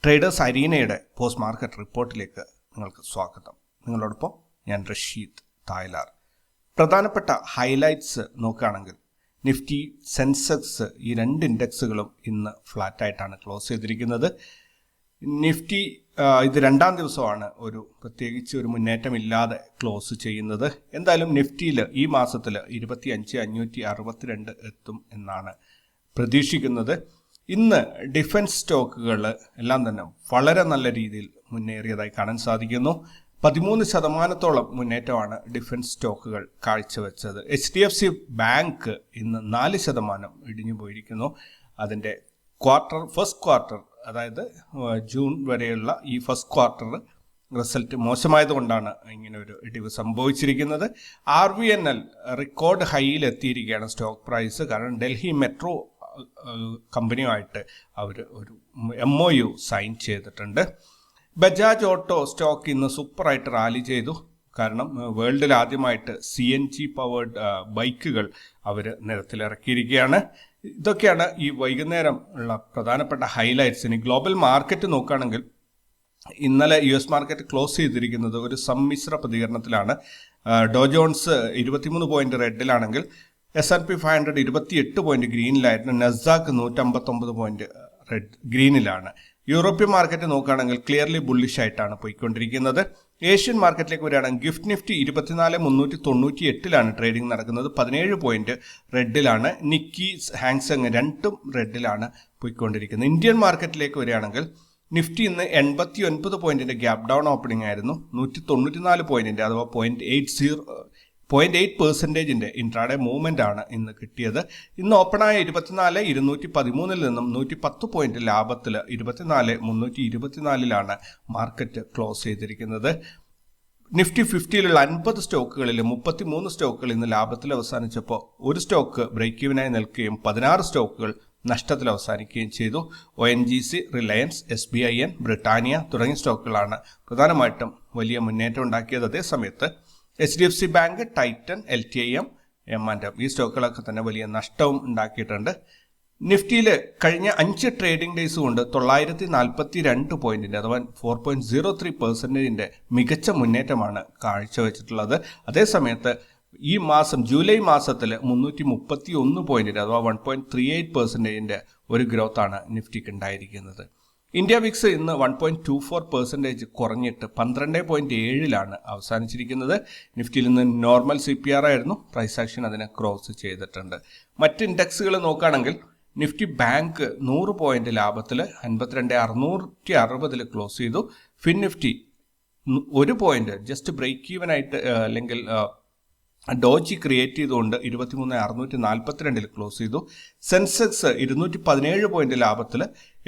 Traders അരീനയുടെ post market റിപ്പോർട്ടിലേക്ക് നിങ്ങൾക്ക് സ്വാഗതം. നിങ്ങളോടൊപ്പം ഞാൻ റഷീദ് തായ്ലാർ. പ്രധാനപ്പെട്ട ഹൈലൈറ്റ്സ് നോക്കുകയാണെങ്കിൽ നിഫ്റ്റി, സെൻസെക്സ് ഈ രണ്ട് ഇൻഡെക്സുകളും ഇന്ന് ഫ്ലാറ്റായിട്ടാണ് ക്ലോസ് ചെയ്തിരിക്കുന്നത്. നിഫ്റ്റി ഇത് രണ്ടാം ദിവസമാണ് പ്രത്യേകിച്ച് ഒരു മുന്നേറ്റമില്ലാതെ ക്ലോസ് ചെയ്യുന്നത്. എന്തായാലും നിഫ്റ്റിയിൽ ഈ മാസത്തിൽ 25,562 എത്തും എന്നാണ് പ്രതീക്ഷിക്കുന്നത്. ഇന്ന് ഡിഫൻസ് സ്റ്റോക്കുകൾ എല്ലാം തന്നെ വളരെ നല്ല രീതിയിൽ മുന്നേറിയതായി കാണാൻ സാധിക്കുന്നു. 13% മുന്നേറ്റമാണ് ഡിഫൻസ് സ്റ്റോക്കുകൾ കാഴ്ചവെച്ചത്. HDFC ബാങ്ക് ഇന്ന് 4% ഇടിഞ്ഞു പോയിരിക്കുന്നു. അതിൻ്റെ ഫസ്റ്റ് ക്വാർട്ടർ, അതായത് ജൂൺ വരെയുള്ള ഈ ഫസ്റ്റ് ക്വാർട്ടർ റിസൾട്ട് മോശമായതുകൊണ്ടാണ് ഇങ്ങനെ ഒരു ഇടിവ് സംഭവിച്ചിരിക്കുന്നത്. RVNL റെക്കോർഡ് ഹൈയിൽ എത്തിയിരിക്കുകയാണ് സ്റ്റോക്ക് പ്രൈസ്. കാരണം ഡൽഹി മെട്രോ കമ്പനിയുമായിട്ട് അവർ ഒരു MOU സൈൻ ചെയ്തിട്ടുണ്ട്. ബജാജ് ഓട്ടോ സ്റ്റോക്ക് ഇന്ന് സൂപ്പറായിട്ട് റാലി ചെയ്തു. കാരണം വേൾഡിൽ ആദ്യമായിട്ട് CNG പവേർഡ് ബൈക്കുകൾ അവർ നിരത്തിലിറക്കിയിരിക്കുകയാണ്. ഇതൊക്കെയാണ് ഈ വൈകുന്നേരം ഉള്ള പ്രധാനപ്പെട്ട ഹൈലൈറ്റ്സ്. ഇനി ഗ്ലോബൽ മാർക്കറ്റ് നോക്കുകയാണെങ്കിൽ ഇന്നലെ US മാർക്കറ്റ് ക്ലോസ് ചെയ്തിരിക്കുന്നത് ഒരു സമ്മിശ്ര പ്രതികരണത്തിലാണ്. ഡോ ജോൺസ് 23 പോയിന്റ് റെഡിലാണെങ്കിൽ S&P 500 28 പോയിന്റ് ഗ്രീനിലായിരുന്നു. നസ്ദാക്ക് 159 പോയിന്റ് ഗ്രീനിലാണ്. യൂറോപ്യൻ മാർക്കറ്റ് നോക്കുകയാണെങ്കിൽ ക്ലിയർലി ബുള്ളിഷ് ആയിട്ടാണ് പോയിക്കൊണ്ടിരിക്കുന്നത്. ഏഷ്യൻ മാർക്കറ്റിലേക്ക് വരികയാണെങ്കിൽ ഗിഫ്റ്റ് നിഫ്റ്റി 24,398 ട്രേഡിംഗ് നടക്കുന്നത്. 17 പോയിന്റ് റെഡിലാണ്. നിക്കി, ഹാങ്സെങ് രണ്ടും റെഡിലാണ് പോയിക്കൊണ്ടിരിക്കുന്നത്. ഇന്ത്യൻ മാർക്കറ്റിലേക്ക് വരികയാണെങ്കിൽ നിഫ്റ്റി ഇന്ന് 89 പോയിന്റിന്റെ ഗ്യാപ് ഡൗൺ ഓപ്പണിംഗ് ആയിരുന്നു. 194 പോയിന്റിന്റെ അഥവാ 0.8% ഇൻട്രാഡേ മൂവ്മെന്റ് ആണ് ഇന്ന് കിട്ടിയത്. ഇന്ന് ഓപ്പണായ 24,213 നിന്നും 110 പോയിന്റ് ലാഭത്തിൽ 24,324 മാർക്കറ്റ് ക്ലോസ് ചെയ്തിരിക്കുന്നത്. നിഫ്റ്റി 50യിലുള്ള 50 സ്റ്റോക്കുകളിൽ 33 സ്റ്റോക്കുകൾ ഇന്ന് ലാഭത്തിൽ അവസാനിച്ചപ്പോൾ ഒരു സ്റ്റോക്ക് ബ്രേക്ക് ഈവനായി നിൽക്കുകയും 16 സ്റ്റോക്കുകൾ നഷ്ടത്തിൽ അവസാനിക്കുകയും ചെയ്തു. ONGC, റിലയൻസ്, SBIN, ബ്രിട്ടാനിയ തുടങ്ങിയ സ്റ്റോക്കുകളാണ് പ്രധാനമായിട്ടും വലിയ മുന്നേറ്റം ഉണ്ടാക്കിയത്. അതേസമയത്ത് HDFC bank, Titan, LTIM, M&M ഈ സ്റ്റോക്കുകളൊക്കെ തന്നെ വലിയ നഷ്ടവും ഉണ്ടാക്കിയിട്ടുണ്ട്. നിഫ്റ്റിയിൽ കഴിഞ്ഞ 5 ട്രേഡിംഗ് ഡേയ്സ് കൊണ്ട് 942 പോയിന്റിന്റെ അഥവാ 4.03% മികച്ച മുന്നേറ്റമാണ് കാഴ്ചവെച്ചിട്ടുള്ളത്. അതേസമയത്ത് ഈ മാസം ജൂലൈ മാസത്തിൽ 331 പോയിന്റിന്റെ അഥവാ 1.38% ഒരു ഗ്രോത്താണ് നിഫ്റ്റിക്ക് ഉണ്ടായിരിക്കുന്നത്. ഇന്ത്യ വിക്സ് ഇന്ന് 1.24% കുറഞ്ഞിട്ട് 12.7 അവസാനിച്ചിരിക്കുന്നത്. നിഫ്റ്റിയിൽ നിന്ന് നോർമൽ CPR ആയിരുന്നു. പ്രൈസ് ആക്ഷൻ അതിനെ ക്രോസ് ചെയ്തിട്ടുണ്ട്. മറ്റ് ഇൻഡെക്സുകൾ നോക്കുകയാണെങ്കിൽ നിഫ്റ്റി ബാങ്ക് 100 പോയിന്റ് ലാഭത്തിൽ 52,660 ക്ലോസ് ചെയ്തു. Fin Nifty 1 point just break even ആയിട്ട് അല്ലെങ്കിൽ ഡോജി ക്രിയേറ്റ് ചെയ്തുകൊണ്ട് 23,642 ക്ലോസ് ചെയ്തു. സെൻസെക്സ് 217 പോയിന്റ് ലാഭത്തിൽ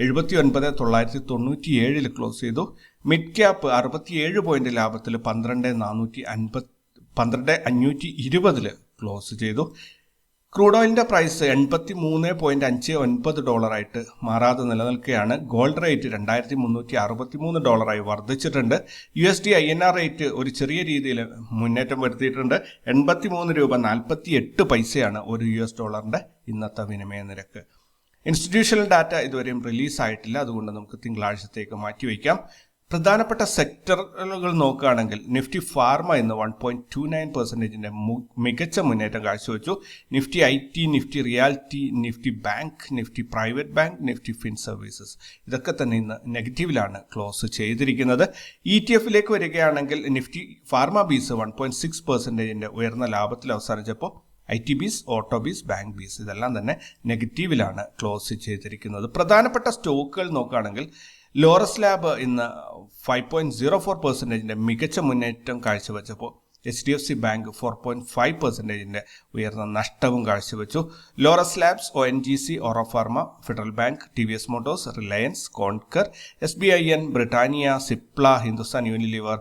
79,997 ക്ലോസ് ചെയ്തു. മിഡ് ക്യാപ്പ് 67 പോയിന്റ് ലാഭത്തിൽ 12,520 ക്ലോസ് ചെയ്തു. ക്രൂഡ് ഓയിലിന്റെ പ്രൈസ് $83.59 മാറാതെ നിലനിൽക്കുകയാണ്. ഗോൾഡ് റേറ്റ് $2,363 വർദ്ധിച്ചിട്ടുണ്ട്. USD INR റേറ്റ് ഒരു ചെറിയ രീതിയിൽ മുന്നേറ്റം വരുത്തിയിട്ടുണ്ട്. 83.48 രൂപ ഒരു $1 ഇന്നത്തെ വിനിമയ നിരക്ക്. ഇൻസ്റ്റിറ്റ്യൂഷണൽ ഡാറ്റ ഇതുവരെയും റിലീസായിട്ടില്ല, അതുകൊണ്ട് നമുക്ക് തിങ്കളാഴ്ചത്തേക്ക് മാറ്റിവെക്കാം. പ്രധാനപ്പെട്ട സെക്ടറുകൾ നോക്കുകയാണെങ്കിൽ നിഫ്റ്റി ഫാർമ ഇന്ന് 1.29% മികച്ച മുന്നേറ്റം കാഴ്ചവെച്ചു. Nifty IT, Nifty reality, Nifty bank, Nifty private bank, Nifty fin services ഇതൊക്കെ തന്നെ ഇന്ന് നെഗറ്റീവിലാണ് ക്ലോസ് ചെയ്തിരിക്കുന്നത്. ETF വരികയാണെങ്കിൽ നിഫ്റ്റി ഫാർമ ബീസ് 1.6% ഉയർന്ന ലാഭത്തിൽ അവസാനിച്ചപ്പോൾ IT bees, auto bees, bank bees ഇതെല്ലാം തന്നെ നെഗറ്റീവിലാണ് ക്ലോസ് ചെയ്തിരിക്കുന്നത്. പ്രധാനപ്പെട്ട സ്റ്റോക്കുകൾ നോക്കുകയാണെങ്കിൽ ലോറസ് ലാബ് ഇന്ന് 5.04% മികച്ച മുന്നേറ്റം കാഴ്ചവെച്ചപ്പോൾ HDFC ബാങ്ക് 4.5% ഉയർന്ന നഷ്ടവും കാഴ്ചവെച്ചു. Laurus labs, ONGC, Auropharma, federal bank, TVS motors, reliance, Concor, SBIN, Britannia, Cipla, Hindustan Unilever,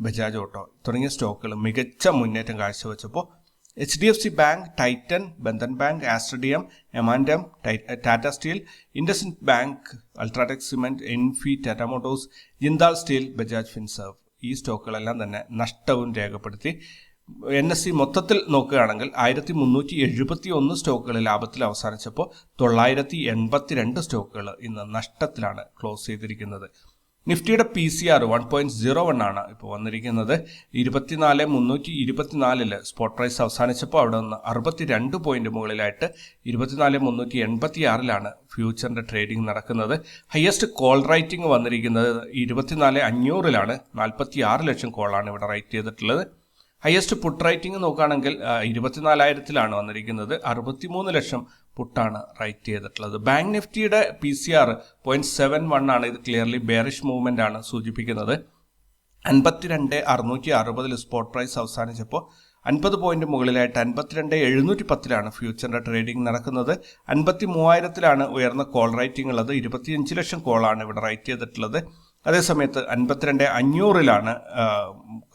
Bajaj auto തുടങ്ങിയ സ്റ്റോക്കുകൾ മികച്ച മുന്നേറ്റം കാഴ്ചവെച്ചപ്പോൾ HDFC bank, Titan, Bandhan bank, ആസ്ട്രഡിയം, M&M, Tata steel, IndusInd bank, UltraTech cement, എൻഫി, Tata motors, Jindal steel, Bajaj Finserv ഈ സ്റ്റോക്കുകളെല്ലാം തന്നെ നഷ്ടവും രേഖപ്പെടുത്തി. NSE മൊത്തത്തിൽ നോക്കുകയാണെങ്കിൽ 1371 സ്റ്റോക്കുകൾ ലാഭത്തിൽ അവസാനിച്ചപ്പോൾ 982 സ്റ്റോക്കുകൾ ഇന്ന് നഷ്ടത്തിലാണ് ക്ലോസ് ചെയ്തിരിക്കുന്നത്. നിഫ്റ്റിയുടെ PCR 1.01 ആണ് ഇപ്പോൾ വന്നിരിക്കുന്നത്. 24,324 സ്പോട്ട് പ്രൈസ് അവസാനിച്ചപ്പോൾ അവിടെ നിന്ന് 62 പോയിന്റ് മുകളിലായിട്ട് 24,386 ഫ്യൂച്ചറിന്റെ ട്രേഡിംഗ് നടക്കുന്നത്. ഹയസ്റ്റ് കോൾ റൈറ്റിംഗ് വന്നിരിക്കുന്നത് 24,500 46 ലക്ഷം കോളാണ് ഇവിടെ റൈറ്റ് ചെയ്തിട്ടുള്ളത്. ഹയസ്റ്റ് പുട്ട് റൈറ്റിംഗ് നോക്കുകയാണെങ്കിൽ 24,000 വന്നിരിക്കുന്നത്. 63 ലക്ഷം പുട്ടാണ് റൈറ്റ് ചെയ്തിട്ടുള്ളത്. ബാങ്ക് നിഫ്റ്റിയുടെ PCR 0.71 ആണ്. ഇത് ക്ലിയർലി ബെയറിഷ് മൂവ്മെന്റ് ആണ് സൂചിപ്പിക്കുന്നത്. 52,660 സ്പോട്ട് പ്രൈസ് അവസാനിച്ചപ്പോൾ 50 പോയിന്റ് മുകളിലായിട്ട് 52,710 ഫ്യൂച്ചറിന്റെ ട്രേഡിംഗ് നടക്കുന്നത്. 53,000 ഉയർന്ന കോൾ റൈറ്റിംഗ് ഉള്ളത്. 25 ലക്ഷം കോളാണ് ഇവിടെ റൈറ്റ് ചെയ്തിട്ടുള്ളത്. അതേസമയത്ത് 52,500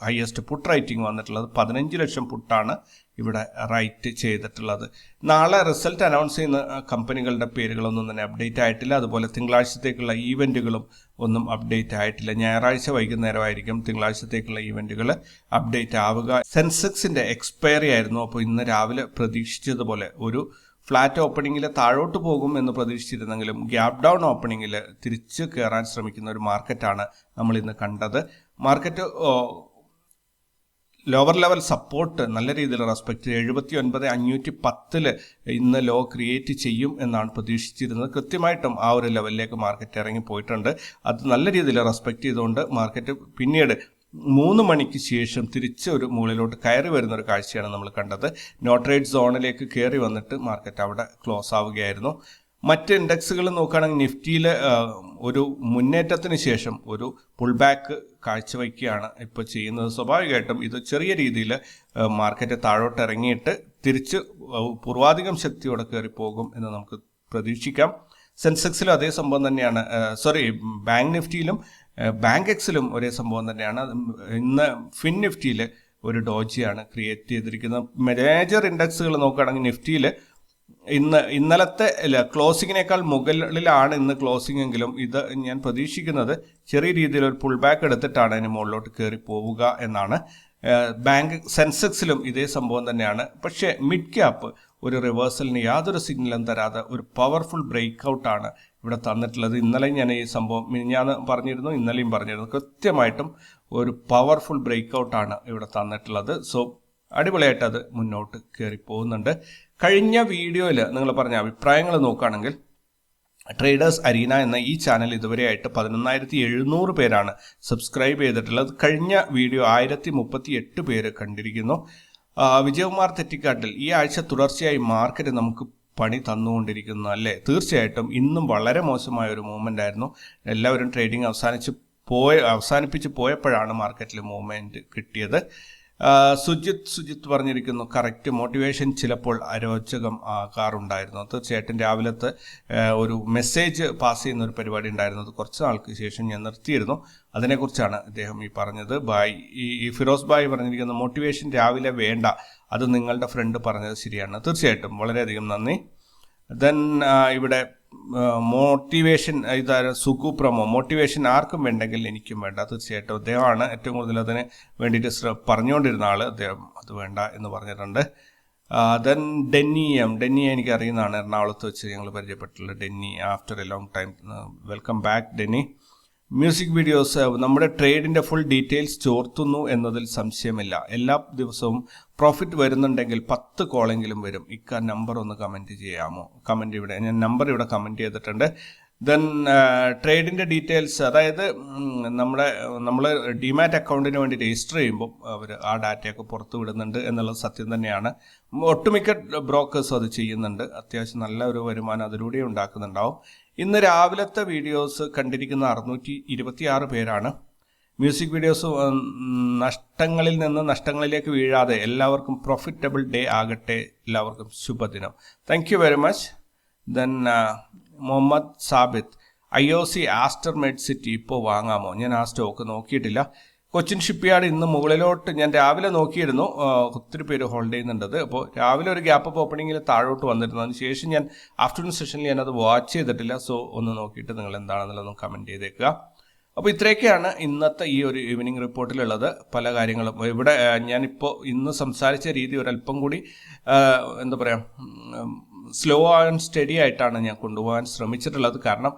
ഹയസ്റ്റ് പുട്ട് റൈറ്റിംഗ് വന്നിട്ടുള്ളത്. 15 ലക്ഷം പുട്ടാണ് ഇവിടെ റൈറ്റ് ചെയ്തിട്ടുള്ളത്. നാളെ റിസൾട്ട് അനൗൺസ് ചെയ്യുന്ന കമ്പനികളുടെ പേരുകളൊന്നും തന്നെ അപ്ഡേറ്റ് ആയിട്ടില്ല. അതുപോലെ തിങ്കളാഴ്ചത്തേക്കുള്ള ഈവൻറ്റുകളും ഒന്നും അപ്ഡേറ്റ് ആയിട്ടില്ല. ഞായറാഴ്ച വൈകുന്നേരമായിരിക്കും തിങ്കളാഴ്ചത്തേക്കുള്ള ഈവൻറ്റുകൾ അപ്ഡേറ്റ് ആവുക. സെൻസെക്സിന്റെ എക്സ്പയറി ആയിരുന്നു. അപ്പോൾ ഇന്ന് രാവിലെ പ്രതീക്ഷിച്ചതുപോലെ ഒരു ഫ്ലാറ്റ് ഓപ്പണിങ്ങിൽ താഴോട്ട് പോകും എന്ന് പ്രതീക്ഷിച്ചിരുന്നെങ്കിലും ഗ്യാപ് ഡൗൺ ഓപ്പണിങ്ങിൽ തിരിച്ച് കയറാൻ ശ്രമിക്കുന്ന ഒരു മാർക്കറ്റാണ് നമ്മൾ ഇന്ന് കണ്ടത്. മാർക്കറ്റ് ലോവർ ലെവൽ സപ്പോർട്ട് നല്ല രീതിയിൽ റെസ്പെക്ട് 79,510 ഇന്ന് ലോ ക്രിയേറ്റ് ചെയ്യും എന്നാണ് പ്രതീക്ഷിച്ചിരുന്നത്. കൃത്യമായിട്ടും ആ ഒരു ലെവലിലേക്ക് മാർക്കറ്റ് ഇറങ്ങി പോയിട്ടുണ്ട്. അത് നല്ല രീതിയിൽ റെസ്പെക്ട് ചെയ്തുകൊണ്ട് മാർക്കറ്റ് പിന്നീട് 3 മണിക്ക് ശേഷം തിരിച്ച് ഒരു മുകളിലോട്ട് കയറി വരുന്ന ഒരു കാഴ്ചയാണ് നമ്മൾ കണ്ടത്. നോ ട്രേഡ് സോണിലേക്ക് കയറി വന്നിട്ട് മാർക്കറ്റ് അവിടെ ക്ലോസ് ആവുകയായിരുന്നു. മറ്റ് ഇൻഡെക്സുകൾ നോക്കുകയാണെങ്കിൽ നിഫ്റ്റിയിൽ ഒരു മുന്നേറ്റത്തിന് ശേഷം ഒരു പുൾ ബാക്ക് കാഴ്ചവയ്ക്കുകയാണ് ഇപ്പോൾ ചെയ്യുന്നത്. സ്വാഭാവികമായിട്ടും ഇത് ചെറിയ രീതിയിൽ മാർക്കറ്റ് താഴോട്ട് ഇറങ്ങിയിട്ട് തിരിച്ച് പൂർവാധികം ശക്തിയോടെ കയറി പോകും എന്ന് നമുക്ക് പ്രതീക്ഷിക്കാം. സെൻസെക്സിലും അതേ സംഭവം തന്നെയാണ്. ബാങ്ക് നിഫ്റ്റിയിലും ബാങ്ക് എക്സിലും ഒരേ സംഭവം തന്നെയാണ്. ഇന്ന് ഫിൻ നിഫ്റ്റിയിൽ ഒരു ഡോജിയാണ് ക്രിയേറ്റ് ചെയ്തിരിക്കുന്നത്. മേജർ ഇൻഡെക്സുകൾ നോക്കുകയാണെങ്കിൽ നിഫ്റ്റിയിൽ ഇന്നലത്തെ ക്ലോസിങ്ങിനേക്കാൾ മുകളിലാണ് ഇന്ന് ക്ലോസിംഗ് എങ്കിലും ഇത് ഞാൻ പ്രതീക്ഷിക്കുന്നത് ചെറിയ രീതിയിൽ ഒരു പുൾ ബാക്ക് എടുത്തിട്ടാണ് അതിന് മുകളിലോട്ട് കയറി പോവുക എന്നാണ്. ബാങ്ക് സെൻസെക്സിലും ഇതേ സംഭവം തന്നെയാണ്. പക്ഷേ മിഡ് ക്യാപ്പ് ഒരു റിവേഴ്സലിന് യാതൊരു സിഗ്നലും തരാതെ ഒരു പവർഫുൾ ബ്രേക്ക് ഔട്ടാണ് ഇവിടെ തന്നിട്ടുള്ളത്. ഇന്നലെയും ഞാൻ ഈ സംഭവം ഞാൻ പറഞ്ഞിരുന്നു, ഇന്നലെയും പറഞ്ഞിരുന്നു. കൃത്യമായിട്ടും ഒരു പവർഫുൾ ബ്രേക്ക് ഔട്ടാണ് ഇവിടെ തന്നിട്ടുള്ളത്. സോ അടിപൊളിയായിട്ട് അത് മുന്നോട്ട് കയറി പോകുന്നുണ്ട്. കഴിഞ്ഞ വീഡിയോയിൽ നിങ്ങൾ പറഞ്ഞ അഭിപ്രായങ്ങൾ നോക്കുകയാണെങ്കിൽ ട്രേഡേഴ്സ് അരീന എന്ന ഈ ചാനൽ ഇതുവരെയായിട്ട് 11,700 പേരാണ് സബ്സ്ക്രൈബ് ചെയ്തിട്ടുള്ളത്. കഴിഞ്ഞ വീഡിയോ 1,038 പേര് കണ്ടിരിക്കുന്നു. വിജയകുമാർ തെറ്റിക്കാട്ടിൽ ഈ ആഴ്ച തുടർച്ചയായി മാർക്കറ്റ് നമുക്ക് പണി തന്നുകൊണ്ടിരിക്കുന്നു അല്ലേ? തീർച്ചയായിട്ടും ഇന്നും വളരെ മോശമായ ഒരു മൂവ്മെൻ്റ് ആയിരുന്നു. എല്ലാവരും ട്രേഡിംഗ് അവസാനിപ്പിച്ച് പോയപ്പോഴാണ് മാർക്കറ്റിൽ മൂവ്മെൻറ്റ് കിട്ടിയത്. സുജിത്ത് പറഞ്ഞിരിക്കുന്നു, കറക്റ്റ്. മോട്ടിവേഷൻ ചിലപ്പോൾ അരോചകം ആകാറുണ്ടായിരുന്നു. തീർച്ചയായിട്ടും രാവിലത്തെ ഒരു മെസ്സേജ് പാസ് ചെയ്യുന്ന ഒരു പരിപാടി ഉണ്ടായിരുന്നു. അത് കുറച്ച് നാൾക്ക് ശേഷം ഞാൻ നിർത്തിയിരുന്നു. അതിനെക്കുറിച്ചാണ് ഇദ്ദേഹം ഈ പറഞ്ഞത്. ഈ ഫിറോസ് ബായ് പറഞ്ഞിരിക്കുന്ന മോട്ടിവേഷൻ രാവിലെ വേണ്ട, അത് നിങ്ങളുടെ ഫ്രണ്ട് പറഞ്ഞത് ശരിയാണ്. തീർച്ചയായിട്ടും വളരെയധികം നന്ദി. ദെൻ ഇവിടെ മോട്ടിവേഷൻ സുഖു പ്രമോ, മോട്ടിവേഷൻ ആർക്കും വേണ്ടെങ്കിൽ എനിക്കും വേണ്ട. തീർച്ചയായിട്ടും അദ്ദേഹമാണ് ഏറ്റവും കൂടുതൽ അതിന് വേണ്ടിയിട്ട് പറഞ്ഞുകൊണ്ടിരുന്ന ആൾ. അദ്ദേഹം അത് വേണ്ട എന്ന് പറഞ്ഞിട്ടുണ്ട്. ദെൻ ഡെന്നിയെ എനിക്ക് അറിയുന്നതാണ്. എറണാകുളത്ത് വെച്ച് ഞങ്ങൾ പരിചയപ്പെട്ടുള്ള Denny, after a long time. Welcome back Denny. Music videos നമ്മുടെ ട്രേഡിൻ്റെ ഫുൾ ഡീറ്റെയിൽസ് ചോർത്തുന്നു എന്നതിൽ സംശയമില്ല. എല്ലാ ദിവസവും പ്രോഫിറ്റ് വരുന്നുണ്ടെങ്കിൽ 10 കോളെങ്കിലും വരും. നമ്പർ ഒന്ന് കമൻറ്റ് ചെയ്യാമോ? ഞാൻ നമ്പർ ഇവിടെ കമൻറ്റ് ചെയ്തിട്ടുണ്ട്. ദെൻ ട്രേഡിൻ്റെ ഡീറ്റെയിൽസ്, അതായത് നമ്മൾ ഡിമാറ്റ് അക്കൗണ്ടിന് വേണ്ടി രജിസ്റ്റർ ചെയ്യുമ്പോൾ അവർ ആ ഡാറ്റയൊക്കെ പുറത്തു വിടുന്നുണ്ട് എന്നുള്ളത് സത്യം തന്നെയാണ്. ഒട്ടുമിക്ക ബ്രോക്കേഴ്സും അത് ചെയ്യുന്നുണ്ട്. അത്യാവശ്യം നല്ല ഒരു വരുമാനം അതിലൂടെ ഉണ്ടാക്കുന്നുണ്ടാവും. ഇന്ന് രാവിലത്തെ വീഡിയോസ് കണ്ടിരിക്കുന്ന 626 പേരാണ്. മ്യൂസിക് വീഡിയോസ് നഷ്ടങ്ങളിൽ നിന്ന് നഷ്ടങ്ങളിലേക്ക് വീഴാതെ എല്ലാവർക്കും പ്രോഫിറ്റബിൾ ഡേ ആകട്ടെ. എല്ലാവർക്കും ശുഭദിനം. Thank you very much. Then Muhammad Sabith, IOC Aster Med City ഇപ്പോൾ വാങ്ങാമോ? ഞാൻ ആ സ്റ്റോക്ക് നോക്കിയിട്ടില്ല. കൊച്ചിൻ ഷിപ്പ്യാർഡ് ഇന്ന് മുകളിലോട്ട് ഞാൻ രാവിലെ നോക്കിയിരുന്നു. ഒത്തിരി പേര് ഹോൾഡ് ചെയ്യുന്നുണ്ടത്. അപ്പോൾ രാവിലെ ഒരു ഗ്യാപ്പ് അപ്പ് ഓപ്പണിങ്ങിൽ താഴോട്ട് വന്നിരുന്നു. അതിന് ശേഷം ഞാൻ ആഫ്റ്റർനൂൺ സെഷനിൽ ഞാനത് വാച്ച് ചെയ്തിട്ടില്ല. സോ ഒന്ന് നോക്കിയിട്ട് നിങ്ങൾ എന്താണെന്നുള്ളതൊന്ന് കമൻറ്റ് ചെയ്തേക്കുക. അപ്പോൾ ഇത്രയൊക്കെയാണ് ഇന്നത്തെ ഈ ഒരു ഈവനിങ് റിപ്പോർട്ടിലുള്ളത്. പല കാര്യങ്ങളും ഇവിടെ ഞാനിപ്പോൾ ഇന്ന് സംസാരിച്ച രീതി ഒരല്പം കൂടി എന്താ പറയുക, സ്ലോ ആൻഡ് സ്റ്റഡി ആയിട്ടാണ് ഞാൻ കൊണ്ടുപോകാൻ ശ്രമിച്ചിട്ടുള്ളത്. കാരണം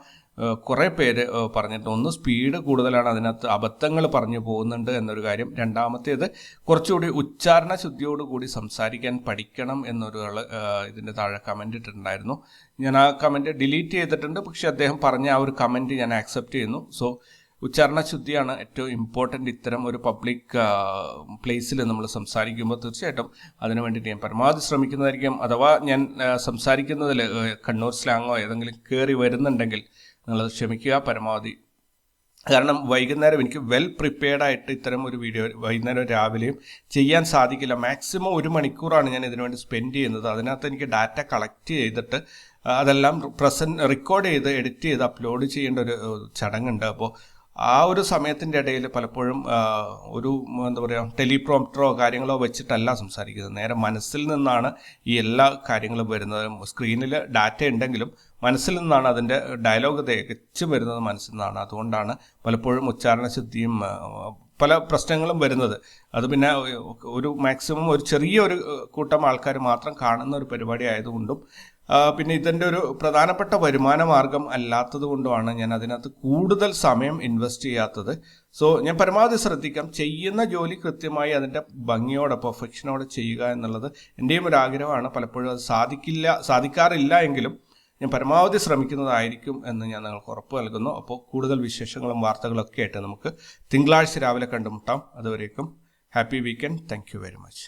കുറേ പേര് പറഞ്ഞിട്ട്, ഒന്ന് സ്പീഡ് കൂടുതലാണ്, അതിനകത്ത് അബദ്ധങ്ങൾ പറഞ്ഞു പോകുന്നുണ്ട് എന്നൊരു കാര്യം. രണ്ടാമത്തേത് കുറച്ചുകൂടി ഉച്ചാരണ ശുദ്ധിയോടുകൂടി സംസാരിക്കാൻ പഠിക്കണം എന്നൊരാൾ ഇതിൻ്റെ താഴെ കമൻ്റ് ഇട്ടിട്ടുണ്ടായിരുന്നു. ഞാൻ ആ കമൻറ്റ് ഡിലീറ്റ് ചെയ്തിട്ടുണ്ട്. പക്ഷേ അദ്ദേഹം പറഞ്ഞ ആ ഒരു കമൻറ്റ് ഞാൻ ആക്സെപ്റ്റ് ചെയ്യുന്നു. സോ ഉച്ചാരണ ശുദ്ധിയാണ് ഏറ്റവും ഇമ്പോർട്ടൻ്റ്. ഇത്തരം ഒരു പബ്ലിക് പ്ലേസിൽ നമ്മൾ സംസാരിക്കുമ്പോൾ തീർച്ചയായിട്ടും അതിനു വേണ്ടിയിട്ട് ഞാൻ പരമാവധി ശ്രമിക്കുന്നതായിരിക്കും. അഥവാ ഞാൻ സംസാരിക്കുന്നതിൽ കണ്ണൂർ സ്ലാങ്ങോ ഏതെങ്കിലും കയറി വരുന്നുണ്ടെങ്കിൽ നിങ്ങളത് ക്ഷമിക്കുക പരമാവധി. കാരണം വൈകുന്നേരം എനിക്ക് വെൽ പ്രിപ്പയർഡായിട്ട് ഇത്തരം ഒരു വീഡിയോ വൈകുന്നേരം രാവിലെയും ചെയ്യാൻ സാധിക്കില്ല. മാക്സിമം 1 മണിക്കൂറാണ് ഞാൻ ഇതിനുവേണ്ടി സ്പെൻഡ് ചെയ്യുന്നത്. അതിനകത്ത് എനിക്ക് ഡാറ്റ കളക്ട് ചെയ്തിട്ട് അതെല്ലാം റെക്കോർഡ് ചെയ്ത് എഡിറ്റ് ചെയ്ത് അപ്ലോഡ് ചെയ്യേണ്ട ഒരു ചടങ്ങുണ്ട്. അപ്പോൾ ആ ഒരു സമയത്തിൻ്റെ ഇടയിൽ പലപ്പോഴും ഒരു എന്താ പറയുക, ടെലിപ്രോംപ്റ്ററോ കാര്യങ്ങളോ വെച്ചിട്ടല്ല സംസാരിക്കുന്നത്. നേരെ മനസ്സിൽ നിന്നാണ് ഈ എല്ലാ കാര്യങ്ങളും വരുന്നത്. സ്ക്രീനിൽ ഡാറ്റ ഉണ്ടെങ്കിലും മനസ്സിൽ നിന്നാണ് അതിൻ്റെ ഡയലോഗ് തികച്ചും വരുന്നത്, മനസ്സിൽ നിന്നാണ്. അതുകൊണ്ടാണ് പലപ്പോഴും ഉച്ചാരണശുദ്ധിയും പല പ്രശ്നങ്ങളും വരുന്നത്. അത് പിന്നെ ഒരു മാക്സിമം ഒരു ചെറിയൊരു കൂട്ടം ആൾക്കാർ മാത്രം കാണുന്ന ഒരു പരിപാടി ആയതുകൊണ്ടും പിന്നെ ഇതിൻ്റെ ഒരു പ്രധാനപ്പെട്ട വരുമാന മാർഗം അല്ലാത്തത് കൊണ്ടുമാണ് ഞാൻ അതിനകത്ത് കൂടുതൽ സമയം ഇൻവെസ്റ്റ് ചെയ്യാത്തത്. സോ ഞാൻ പരമാവധി ശ്രദ്ധിക്കാം, ചെയ്യുന്ന ജോലി കൃത്യമായി അതിൻ്റെ ഭംഗിയോടെ പെർഫെക്ഷനോടെ ചെയ്യുക എന്നുള്ളത് എൻ്റെയും ഒരു ആഗ്രഹമാണ്. പലപ്പോഴും അത് സാധിക്കാറില്ല എങ്കിലും ഞാൻ പരമാവധി ശ്രമിക്കുന്നതായിരിക്കും എന്ന് ഞാൻ നിങ്ങൾക്ക് ഉറപ്പ് നൽകുന്നു. അപ്പോൾ കൂടുതൽ വിശേഷങ്ങളും വാർത്തകളൊക്കെ ആയിട്ട് നമുക്ക് തിങ്കളാഴ്ച രാവിലെ കണ്ടുമുട്ടാം. അതുവരേക്കും happy weekend. Thank you very much.